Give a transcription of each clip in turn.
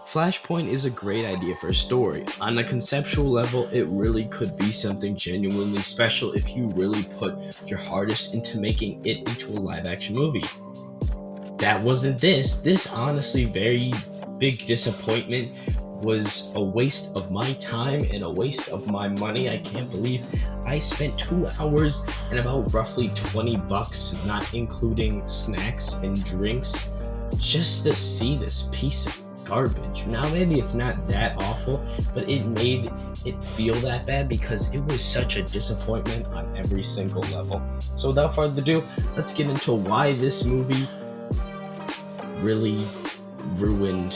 Flashpoint is a great idea for a story. On a conceptual level, it really could be something genuinely special if you really put your hardest into making it into a live action movie. That wasn't this. This honestly very big disappointment was a waste of my time and a waste of my money. I can't believe I spent 2 hours and about roughly $20, not including snacks and drinks, just to see this piece of garbage. Now maybe it's not that awful, but it made it feel that bad because it was such a disappointment on every single level. So without further ado, let's get into why this movie really ruined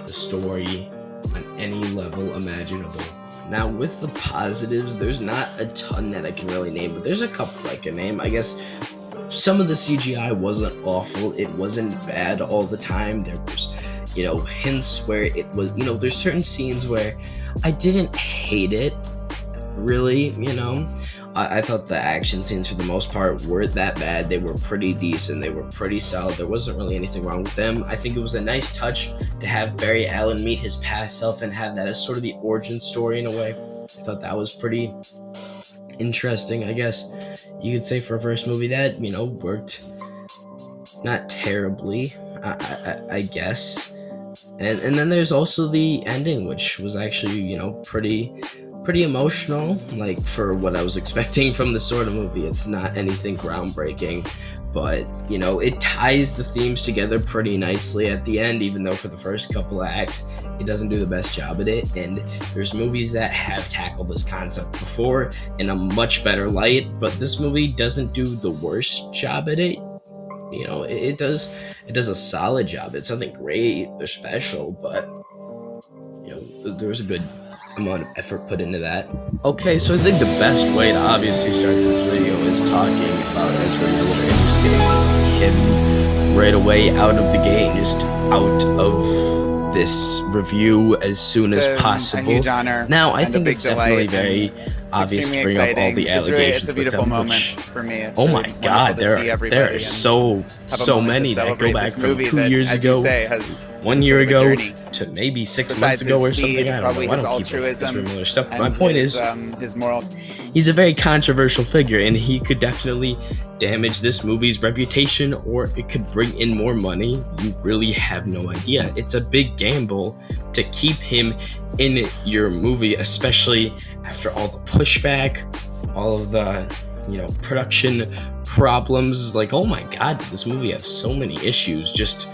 the story on any level imaginable. Now, with the positives, there's not a ton that I can really name, but there's a couple I can name. I guess some of the CGI wasn't awful. It wasn't bad all the time. There was, hints where it was, there's certain scenes where I didn't hate it, really, I thought the action scenes for the most part weren't that bad. They were pretty decent. They were pretty solid. There wasn't really anything wrong with them. I think it was a nice touch to have Barry Allen meet his past self and have that as sort of the origin story in a way. I thought that was pretty interesting, I guess you could say, for a first movie that, worked not terribly, I guess. And then there's also the ending, which was actually, pretty emotional, like for what I was expecting from this sort of movie. It's not anything groundbreaking, but it ties the themes together pretty nicely at the end, even though for the first couple of acts it doesn't do the best job at it. And there's movies that have tackled this concept before in a much better light, but this movie doesn't do the worst job at it. It does a solid job. It's something great or special, but there was a good amount of effort put into that. Okay, so I think the best way to obviously start this video is talking about Ezra Miller and just getting him right away out of the game, just out of this review as soon as possible. A huge honor. Now, I think it's definitely very obvious to bring up all the allegations. It's a beautiful moment for me. It's oh my God, there are so many that go back from 2 years ago, 1 year ago, to maybe 6 months ago or something. I don't know. I don't keep Ezra Miller stuff. My point is, his moral. He's a very controversial figure, and he could definitely damage this movie's reputation, or it could bring in more money. You really have no idea. It's a big gamble to keep him in your movie, especially after all the pushback, all of the, production problems. Like, oh my God, did this movie have so many issues just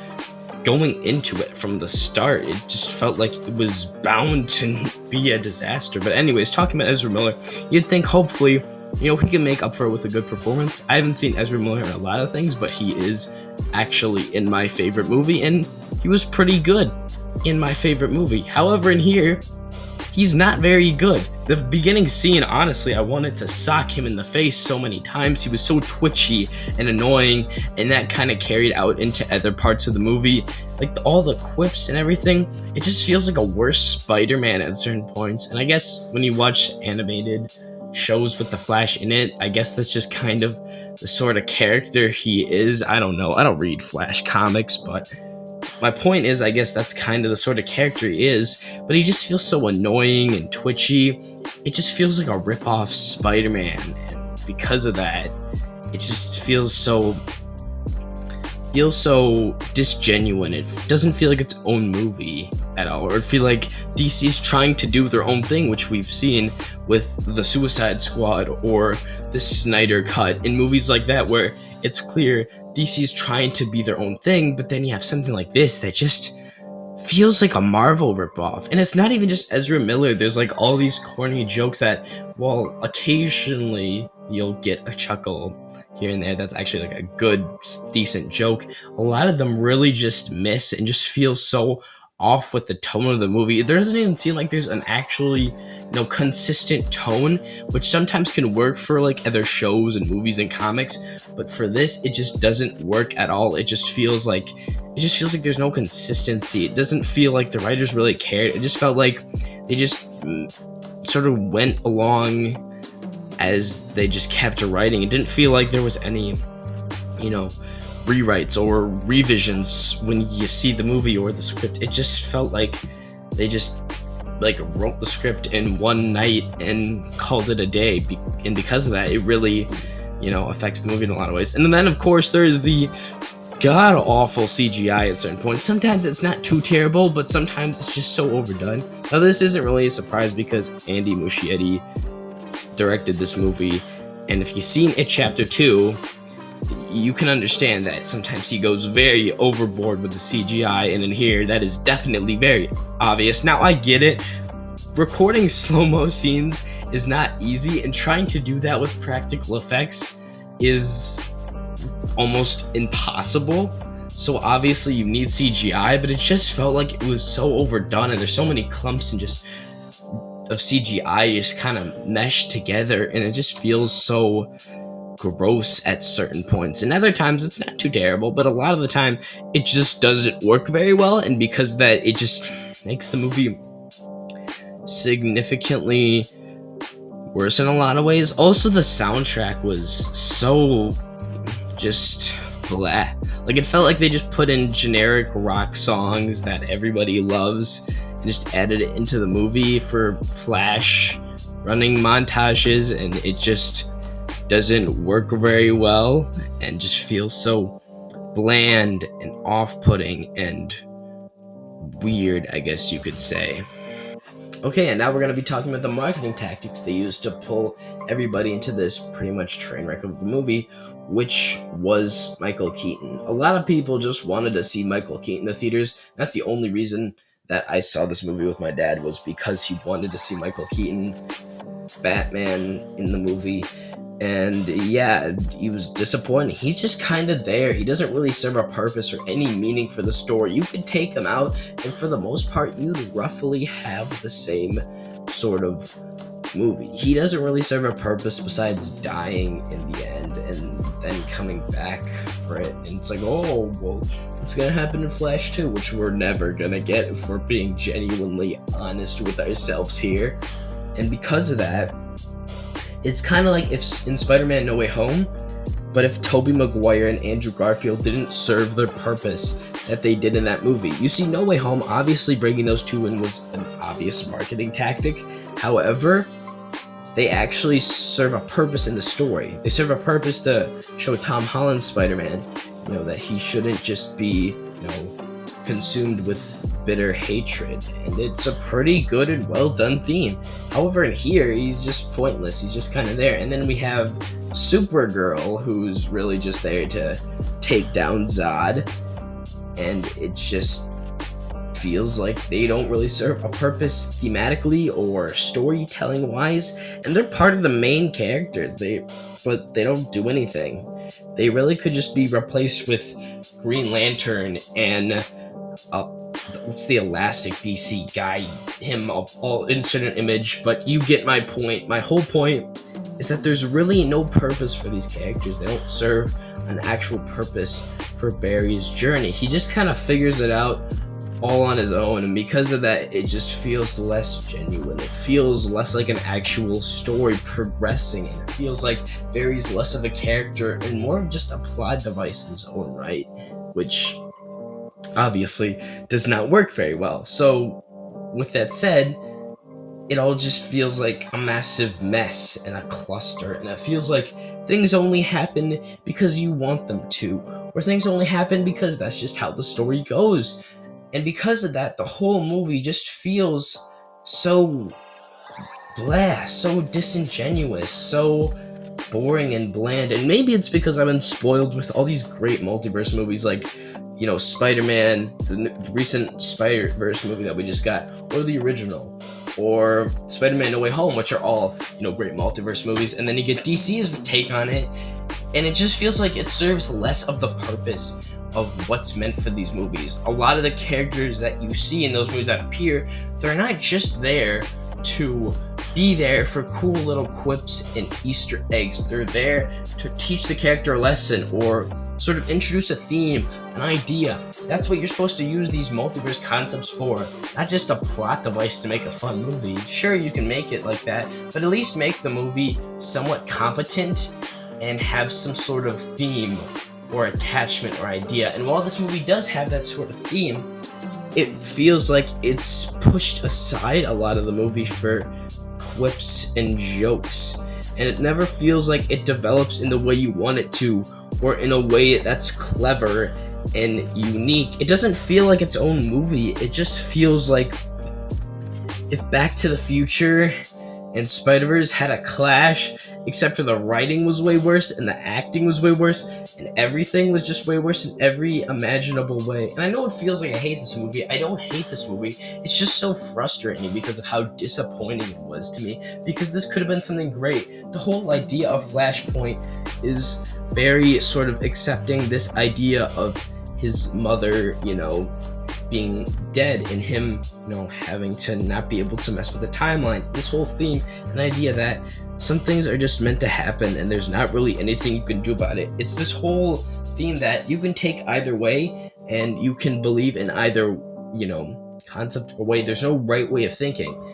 going into it from the start. It just felt like it was bound to be a disaster. But anyways, talking about Ezra Miller, you'd think hopefully, he can make up for it with a good performance. I haven't seen Ezra Miller in a lot of things, but he is actually in my favorite movie, and he was pretty good in my favorite movie. However, in here, he's not very good. The beginning scene, honestly, I wanted to sock him in the face so many times. He was so twitchy and annoying, and that kind of carried out into other parts of the movie. Like all the quips and everything, it just feels like a worse Spider-Man at certain points. And I guess when you watch animated shows with the Flash in it, I guess that's just kind of the sort of character he is. I don't know. I don't read Flash comics, but my point is, I guess that's kind of the sort of character he is, but he just feels so annoying and twitchy. It just feels like a rip-off Spider-Man, and because of that, it just feels so disgenuine. It doesn't feel like its own movie at all, or it feel like DC is trying to do their own thing, which we've seen with the Suicide Squad or the Snyder Cut in movies like that, where it's clear DC is trying to be their own thing, but then you have something like this that just feels like a Marvel ripoff. And it's not even just Ezra Miller. There's like all these corny jokes that, while occasionally you'll get a chuckle here and there, that's actually like a good, decent joke, a lot of them really just miss and just feel so off with the tone of the movie. It doesn't even seem like there's an actually, consistent tone, which sometimes can work for like other shows and movies and comics, but for this, it just doesn't work at all. It just feels like there's no consistency. It doesn't feel like the writers really cared. It just felt like they just sort of went along as they just kept writing. It didn't feel like there was any, rewrites or revisions when you see the movie or the script. It just felt like they just like wrote the script in one night and called it a day, and because of that, it really, affects the movie in a lot of ways. And then, of course, there's the god awful CGI at certain points. Sometimes it's not too terrible, but sometimes it's just so overdone. Now, this isn't really a surprise because Andy Muschietti directed this movie, and if you've seen It Chapter 2, you can understand that sometimes he goes very overboard with the CGI, and in here, that is definitely very obvious. Now, I get it. Recording slow-mo scenes is not easy, and trying to do that with practical effects is almost impossible. So obviously you need CGI, but it just felt like it was so overdone, and there's so many clumps and just of CGI just kind of meshed together, and it just feels so gross at certain points. And other times it's not too terrible, but a lot of the time it just doesn't work very well, and because of that, it just makes the movie significantly worse in a lot of ways. Also, the soundtrack was so just blah. Like, it felt like they just put in generic rock songs that everybody loves and just added it into the movie for flash running montages, and it just doesn't work very well and just feels so bland and off-putting and weird, I guess you could say. Okay, and now we're going to be talking about the marketing tactics they used to pull everybody into this pretty much train wreck of a movie, which was Michael Keaton. A lot of people just wanted to see Michael Keaton in the theaters. That's the only reason that I saw this movie with my dad, was because he wanted to see Michael Keaton, Batman, in the movie. And yeah, he was disappointing. He's just kind of there. He doesn't really serve a purpose or any meaning for the story. You could take him out, and for the most part, you'd roughly have the same sort of movie. He doesn't really serve a purpose besides dying in the end and then coming back for it. And it's like, oh, well, what's gonna happen in Flash 2? Which we're never gonna get if we're being genuinely honest with ourselves here. And because of that, it's kind of like if in Spider-Man No Way Home, but if Tobey Maguire and Andrew Garfield didn't serve their purpose that they did in that movie. You see, No Way Home, obviously bringing those two in was an obvious marketing tactic. However, they actually serve a purpose in the story. They serve a purpose to show Tom Holland's Spider-Man, that he shouldn't just be, consumed with bitter hatred, and it's a pretty good and well done theme. However, in here, he's just pointless. He's just kind of there. And then we have Supergirl, who's really just there to take down Zod, and it just feels like they don't really serve a purpose thematically or storytelling wise, and they're part of the main characters, but they don't do anything. They really could just be replaced with Green Lantern and what's the Elastic DC guy? I'll insert an image, but you get my point. My whole point is that there's really no purpose for these characters. They don't serve an actual purpose for Barry's journey. He just kind of figures it out all on his own, and because of that, it just feels less genuine. It feels less like an actual story progressing, and it feels like Barry's less of a character and more of just a plot device in his own right, which obviously does not work very well. So with that said, it all just feels like a massive mess and a cluster, and it feels like things only happen because you want them to, or things only happen because that's just how the story goes. And because of that, the whole movie just feels so blah, so disingenuous, so boring and bland. And maybe it's because I've been spoiled with all these great multiverse movies like, Spider-Man, the recent Spider-Verse movie that we just got, or the original, or Spider-Man No Way Home, which are all, great multiverse movies. And then you get DC's take on it, and it just feels like it serves less of the purpose of what's meant for these movies. A lot of the characters that you see in those movies that appear, they're not just there to be there for cool little quips and Easter eggs. They're there to teach the character a lesson or sort of introduce a theme, an idea. That's what you're supposed to use these multiverse concepts for, not just a plot device to make a fun movie. Sure, you can make it like that, but at least make the movie somewhat competent and have some sort of theme or attachment or idea. And while this movie does have that sort of theme, it feels like it's pushed aside a lot of the movie for quips and jokes, and it never feels like it develops in the way you want it to, or in a way that's clever and unique. It doesn't feel like its own movie. It just feels like if Back to the Future and Spider-Verse had a clash, except for the writing was way worse and the acting was way worse and everything was just way worse in every imaginable way. And I know it feels like I hate this movie. I don't hate this movie. It's just so frustrating because of how disappointing it was to me, because this could have been something great. The whole idea of Flashpoint is very sort of accepting this idea of his mother, being dead, and him, having to not be able to mess with the timeline. This whole theme, an idea that some things are just meant to happen and there's not really anything you can do about it. It's this whole theme that you can take either way and you can believe in either, concept or way. There's no right way of thinking.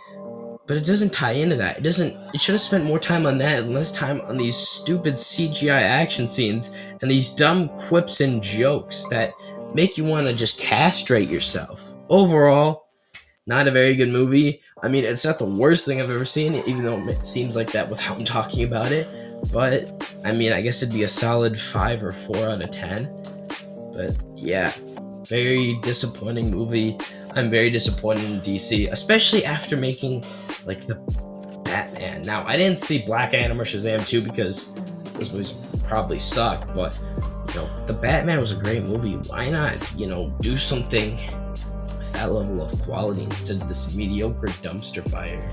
But it doesn't tie into that. It should have spent more time on that and less time on these stupid CGI action scenes and these dumb quips and jokes that make you want to just castrate yourself. Overall, not a very good movie. I mean, it's not the worst thing I've ever seen, even though it seems like that with how I'm talking about it. But, I mean, I guess it'd be a solid 5 or 4 out of 10. But, yeah, very disappointing movie. I'm very disappointed in DC, especially after making, the Batman. Now, I didn't see Black Adam or Shazam 2 because those movies probably suck, but the Batman was a great movie. Why not, do something with that level of quality instead of this mediocre dumpster fire?